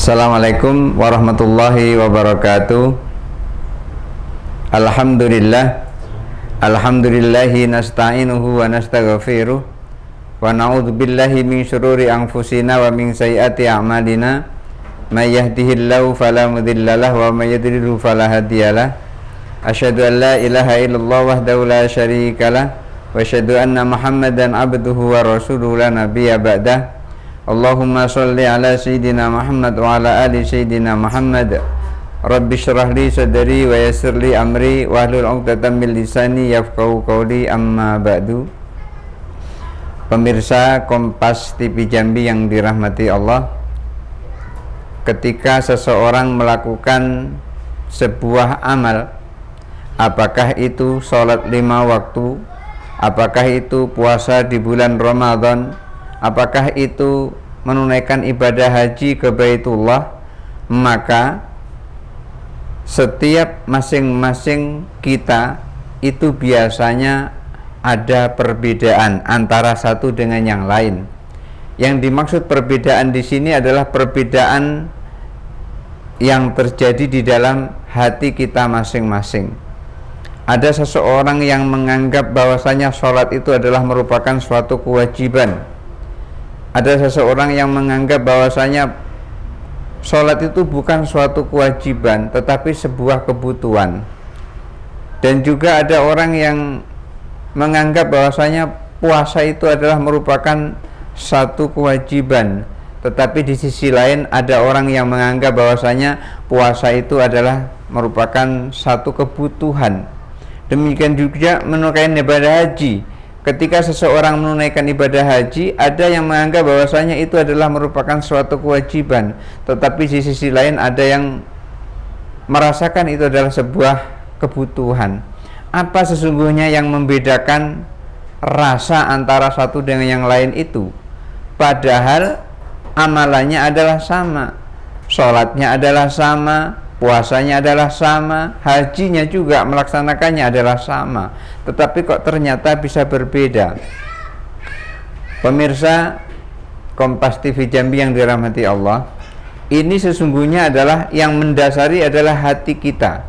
Assalamualaikum warahmatullahi wabarakatuh. Alhamdulillahi nasta'inuhu wa nastaghfiruh wa na'udzu billahi min syururi anfusina wa min sayyiati a'malina. May yahdihillahu fala mudhillalah wa may yudlilhu fala hadiyalah. Asyhadu an la ilaha illallah wahdahu la syarikalah wa asyhadu anna Muhammadan abduhu wa rasuluhu la nabiyya ba'dah. Allahumma sholli ala sayyidina Muhammad wa ala ali sayyidina Muhammad. Rabbi syrah li sadri wa yassir li amri wa hlul 'uqdatam min lisani yafqahu qawli, amma ba'du. Pemirsa Kompas TV Jambi yang dirahmati Allah, ketika seseorang melakukan sebuah amal, apakah itu sholat 5 waktu, apakah itu puasa di bulan Ramadan, apakah itu menunaikan ibadah haji ke Baitullah, maka setiap masing-masing kita itu biasanya ada perbedaan antara satu dengan yang lain. Yang dimaksud perbedaan di sini adalah perbedaan yang terjadi di dalam hati kita masing-masing. Ada seseorang yang menganggap bahwasanya sholat itu adalah merupakan suatu kewajiban. Ada seseorang yang menganggap bahwasanya sholat itu bukan suatu kewajiban, tetapi sebuah kebutuhan. Dan juga ada orang yang menganggap bahwasanya puasa itu adalah merupakan satu kewajiban, tetapi di sisi lain ada orang yang menganggap bahwasanya puasa itu adalah merupakan satu kebutuhan. Demikian juga menunaikan ibadah haji. Ketika seseorang menunaikan ibadah haji, ada yang menganggap bahwasanya itu adalah merupakan suatu kewajiban, tetapi di sisi lain ada yang merasakan itu adalah sebuah kebutuhan. Apa sesungguhnya yang membedakan rasa antara satu dengan yang lain itu? Padahal amalannya adalah sama, sholatnya adalah sama, puasanya adalah sama, hajinya juga melaksanakannya adalah sama, tetapi kok ternyata bisa berbeda. Pemirsa Kompas TV Jambi yang dirahmati Allah, ini sesungguhnya adalah yang mendasari adalah hati kita.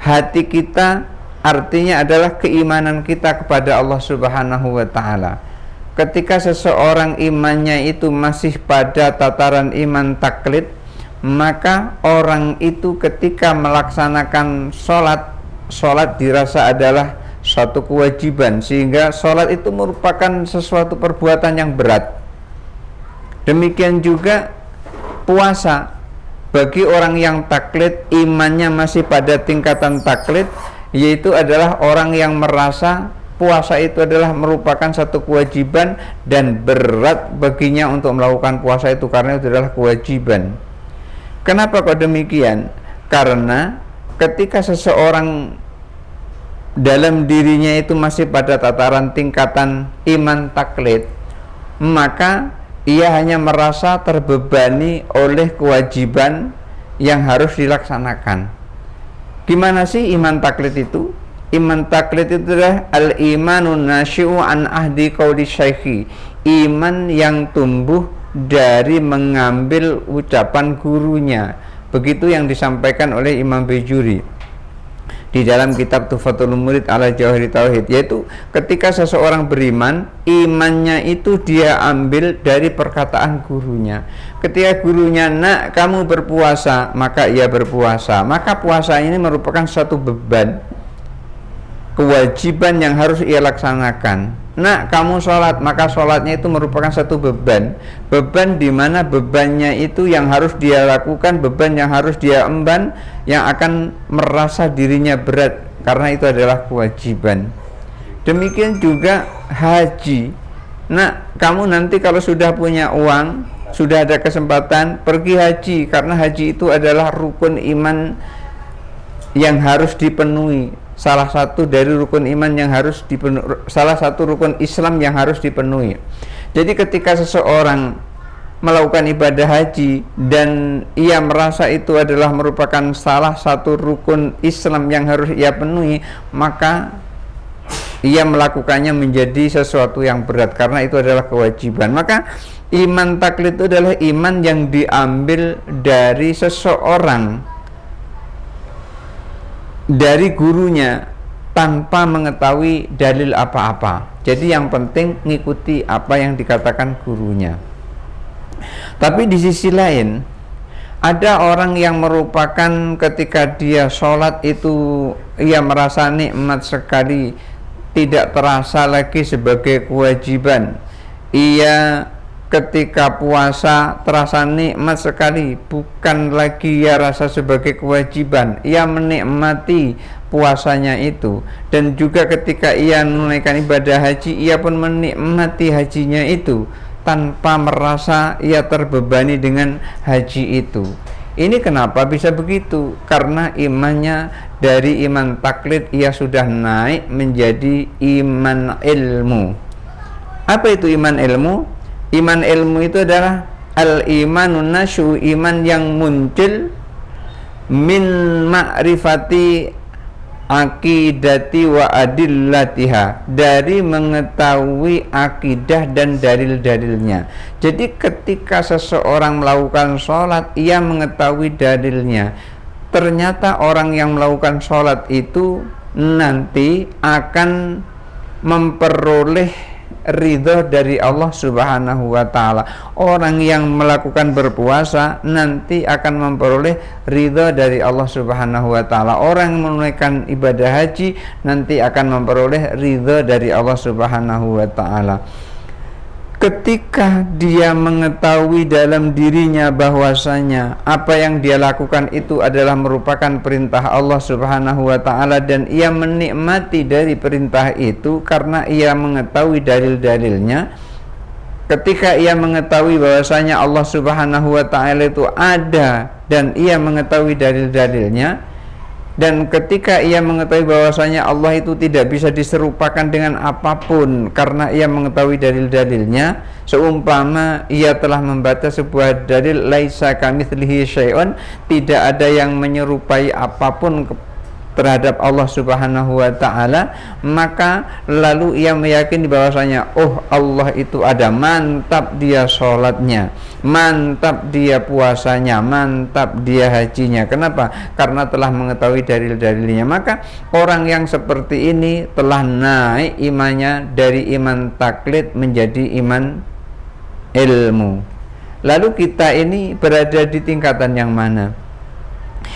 Hati kita artinya adalah keimanan kita kepada Allah Subhanahu wa ta'ala. Ketika seseorang imannya itu masih pada tataran iman taklid, maka orang itu ketika melaksanakan sholat dirasa adalah suatu kewajiban, sehingga sholat itu merupakan sesuatu perbuatan yang berat. Demikian juga puasa, bagi orang yang taklid, imannya masih pada tingkatan taklid, yaitu adalah orang yang merasa puasa itu adalah merupakan satu kewajiban dan berat baginya untuk melakukan puasa itu karena itu adalah kewajiban. Kenapa kok demikian? Karena ketika seseorang dalam dirinya itu masih pada tataran tingkatan iman taklid, maka ia hanya merasa terbebani oleh kewajiban yang harus dilaksanakan. Gimana sih iman taklid itu? Iman taklid itu adalah al-imanun nasyi'u an ahdi qawli syaikhi, iman yang tumbuh dari mengambil ucapan gurunya. Begitu yang disampaikan oleh Imam Bajuri di dalam kitab Tuhfatul Murid ala Jawahir Tauhid, yaitu ketika seseorang beriman, imannya itu dia ambil dari perkataan gurunya. Ketika gurunya, nak kamu berpuasa, maka ia berpuasa. Maka puasa ini merupakan satu beban, kewajiban yang harus ia laksanakan. Nak kamu sholat, maka sholatnya itu merupakan satu beban. Beban di mana bebannya itu yang harus dia lakukan, beban yang harus dia emban, yang akan merasa dirinya berat karena itu adalah kewajiban. Demikian juga haji. Nak kamu nanti kalau sudah punya uang, sudah ada kesempatan, pergi haji, karena haji itu adalah rukun iman yang harus dipenuhi. Salah satu dari rukun iman yang harus dipenuhi, salah satu rukun Islam yang harus dipenuhi. Jadi ketika seseorang melakukan ibadah haji dan ia merasa itu adalah merupakan salah satu rukun Islam yang harus ia penuhi, maka ia melakukannya menjadi sesuatu yang berat karena itu adalah kewajiban. Maka iman taklid itu adalah iman yang diambil dari seseorang, dari gurunya, tanpa mengetahui dalil apa-apa. Jadi yang penting ngikuti apa yang dikatakan gurunya. Tapi di sisi lain, ada orang yang merupakan ketika dia sholat itu ia merasa nikmat sekali, tidak terasa lagi sebagai kewajiban. Ia ketika puasa terasa nikmat sekali, bukan lagi ia rasa sebagai kewajiban. Ia menikmati puasanya itu. Dan juga ketika ia menunaikan ibadah haji, ia pun menikmati hajinya itu tanpa merasa ia terbebani dengan haji itu. Ini kenapa bisa begitu? Karena imannya dari iman taklid ia sudah naik menjadi iman ilmu. Apa itu iman ilmu? Iman ilmu itu adalah al-imanun nasyu, iman yang muncul min ma'rifati akidati wa adillatiha, dari mengetahui akidah dan dalil-dalilnya. Jadi ketika seseorang melakukan sholat, ia mengetahui dalilnya. Ternyata orang yang melakukan sholat itu nanti akan memperoleh ridho dari Allah Subhanahu wa ta'ala. Orang yang melakukan berpuasa nanti akan memperoleh ridho dari Allah Subhanahu wa ta'ala. Orang yang menunaikan ibadah haji nanti akan memperoleh ridho dari Allah Subhanahu wa ta'ala. Ketika dia mengetahui dalam dirinya bahwasanya apa yang dia lakukan itu adalah merupakan perintah Allah Subhanahu wa ta'ala, dan ia menikmati dari perintah itu karena ia mengetahui dalil-dalilnya. Ketika ia mengetahui bahwasanya Allah Subhanahu wa ta'ala itu ada dan ia mengetahui dalil-dalilnya, dan ketika ia mengetahui bahwasanya Allah itu tidak bisa diserupakan dengan apapun karena ia mengetahui dalil-dalilnya, seumpama ia telah membaca sebuah dalil laisa kamitslihi syai'un, tidak ada yang menyerupai apapun terhadap Allah Subhanahu wa ta'ala, maka lalu ia meyakini bahwasanya oh Allah itu ada, mantap dia sholatnya, mantap dia puasanya, mantap dia hajinya. Kenapa? Karena telah mengetahui dalil-dalilnya. Maka orang yang seperti ini telah naik imannya dari iman taklid menjadi iman ilmu. Lalu kita ini berada di tingkatan yang mana?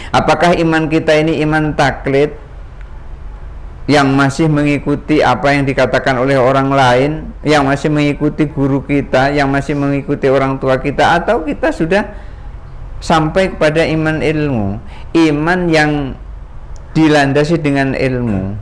Apakah iman kita ini iman taklid yang masih mengikuti apa yang dikatakan oleh orang lain, yang masih mengikuti guru kita, yang masih mengikuti orang tua kita, atau kita sudah sampai kepada iman ilmu, iman yang dilandasi dengan ilmu?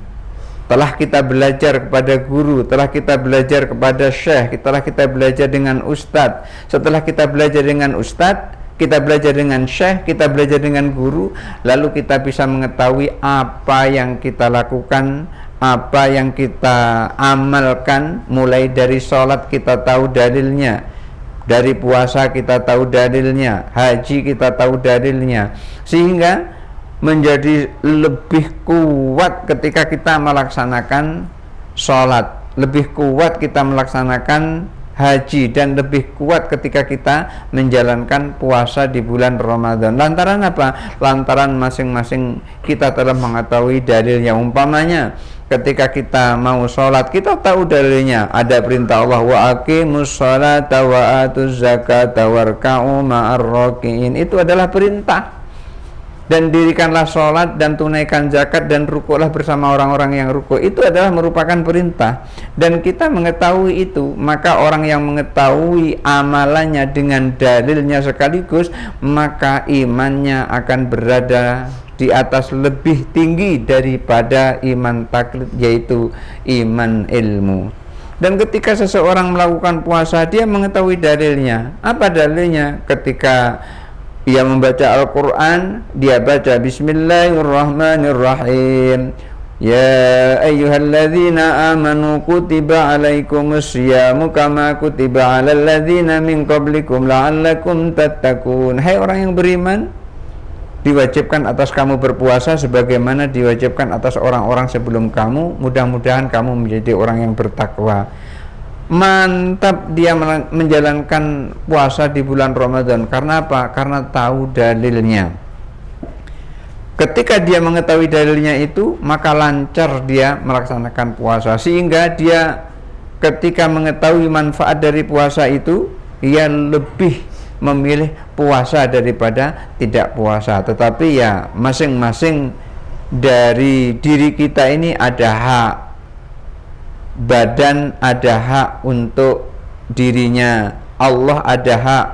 Telah kita belajar kepada guru, telah kita belajar kepada syekh, telah kita belajar dengan ustadz. Setelah kita belajar dengan ustadz, kita belajar dengan syekh, kita belajar dengan guru, lalu kita bisa mengetahui apa yang kita lakukan, apa yang kita amalkan. Mulai dari sholat kita tahu dalilnya, dari puasa kita tahu dalilnya, haji kita tahu dalilnya, sehingga menjadi lebih kuat ketika kita melaksanakan sholat, lebih kuat kita melaksanakan haji, dan lebih kuat ketika kita menjalankan puasa di bulan Ramadan. Lantaran apa? Lantaran masing-masing kita telah mengetahui dalilnya. Umpamanya ketika kita mau sholat, kita tahu dalilnya, ada perintah Allah, wa aqimus sholata wa atuz zakata warka'u ma'ar raki'in. Itu adalah perintah. Dan dirikanlah sholat dan tunaikan zakat dan rukuklah bersama orang-orang yang rukuk. Itu adalah merupakan perintah. Dan kita mengetahui itu, maka orang yang mengetahui amalannya dengan dalilnya sekaligus, maka imannya akan berada di atas, lebih tinggi daripada iman taklid, yaitu iman ilmu. Dan ketika seseorang melakukan puasa, dia mengetahui dalilnya. Apa dalilnya? Ketika ia membaca Al-Quran, dia baca Bismillahirrahmanirrahim, ya ayyuhalladzina amanu kutiba alaikumus syiyamu kama kutiba alal ladzina min qablikum la'allakum tattaqun. Hai orang yang beriman, diwajibkan atas kamu berpuasa sebagaimana diwajibkan atas orang-orang sebelum kamu. Mudah-mudahan kamu menjadi orang yang bertakwa. Mantap dia menjalankan puasa di bulan Ramadan. Karena apa? Karena tahu dalilnya. Ketika dia mengetahui dalilnya itu, maka lancar dia melaksanakan puasa, sehingga dia ketika mengetahui manfaat dari puasa itu, ia lebih memilih puasa daripada tidak puasa. Tetapi ya masing-masing dari diri kita ini ada hak. Badan ada hak untuk dirinya, Allah ada hak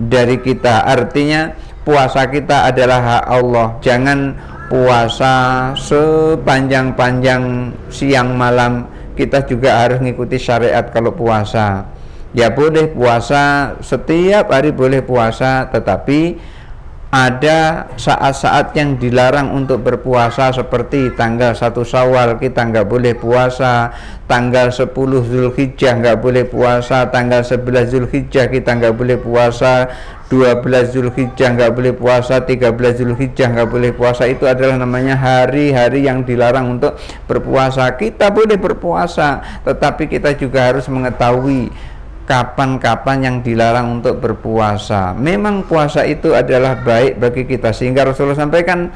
dari kita. Artinya puasa kita adalah hak Allah. Jangan puasa sepanjang-panjang siang malam. Kita juga harus mengikuti syariat kalau puasa. Ya boleh puasa, setiap hari boleh puasa, tetapi ada saat-saat yang dilarang untuk berpuasa, seperti tanggal 1 Syawal kita nggak boleh puasa, tanggal 10 Zulhijjah nggak boleh puasa, tanggal 11 Zulhijjah kita nggak boleh puasa, 12 Zulhijjah nggak boleh puasa, 13 Zulhijjah nggak boleh puasa. Itu adalah namanya hari-hari yang dilarang untuk berpuasa. Kita boleh berpuasa, tetapi kita juga harus mengetahui kapan-kapan yang dilarang untuk berpuasa. Memang puasa itu adalah baik bagi kita, sehingga Rasulullah sampaikan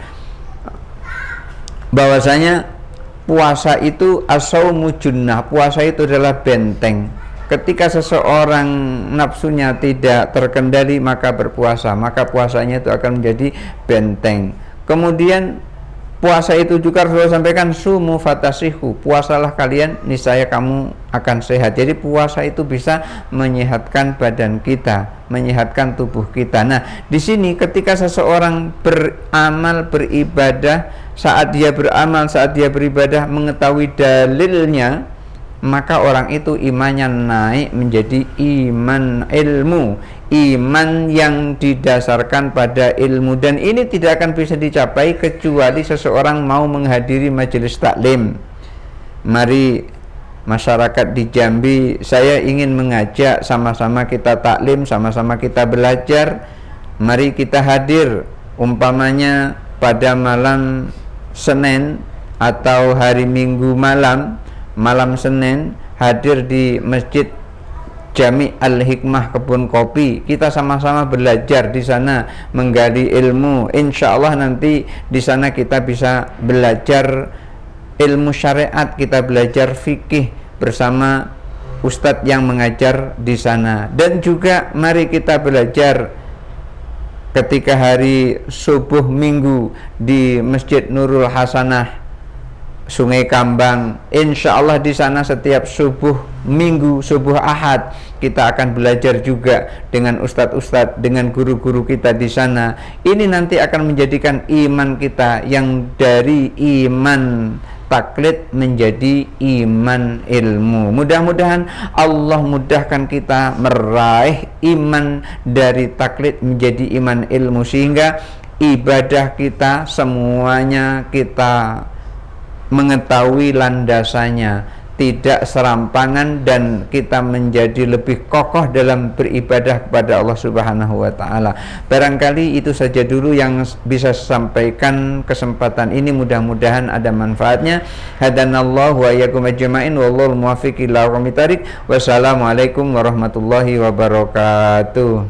bahwasanya puasa itu as-saumu junnah, puasa itu adalah benteng. Ketika seseorang nafsunya tidak terkendali maka berpuasa, maka puasanya itu akan menjadi benteng. Kemudian puasa itu juga Rasulullah sampaikan sumu fatasihu, puasalah kalian niscaya kamu akan sehat. Jadi puasa itu bisa menyehatkan badan kita, menyehatkan tubuh kita. Nah, di sini ketika seseorang beramal, beribadah, saat dia beramal, saat dia beribadah mengetahui dalilnya, maka orang itu imannya naik menjadi iman ilmu, iman yang didasarkan pada ilmu. Dan ini tidak akan bisa dicapai kecuali seseorang mau menghadiri majelis taklim. Mari masyarakat di Jambi, saya ingin mengajak sama-sama kita taklim, sama-sama kita belajar. Mari kita hadir, umpamanya pada malam Senin atau hari Minggu malam Senin, hadir di Masjid Jami Al-Hikmah Kebun Kopi. Kita sama-sama belajar di sana, menggali ilmu. Insya Allah nanti di sana kita bisa belajar ilmu syariat, kita belajar fikih bersama ustadz yang mengajar di sana. Dan juga mari kita belajar ketika hari subuh Minggu di Masjid Nurul Hasanah Sungai Kambang. Insya Allah di sana setiap subuh Minggu, subuh Ahad, kita akan belajar juga dengan ustadz-ustadz, dengan guru-guru kita di sana. Ini nanti akan menjadikan iman kita yang dari iman taklid menjadi iman ilmu. Mudah-mudahan Allah mudahkan kita meraih iman dari taklid menjadi iman ilmu, sehingga ibadah kita semuanya kita mengetahui landasannya, tidak serampangan, dan kita menjadi lebih kokoh dalam beribadah kepada Allah Subhanahu wa taala. Barangkali itu saja dulu yang bisa saya sampaikan kesempatan ini, mudah-mudahan ada manfaatnya. Hadanallahu wa iyyakum ajma'in wallahul muwaffiq ila aqwamit thoriq. Wassalamualaikum warahmatullahi wabarakatuh.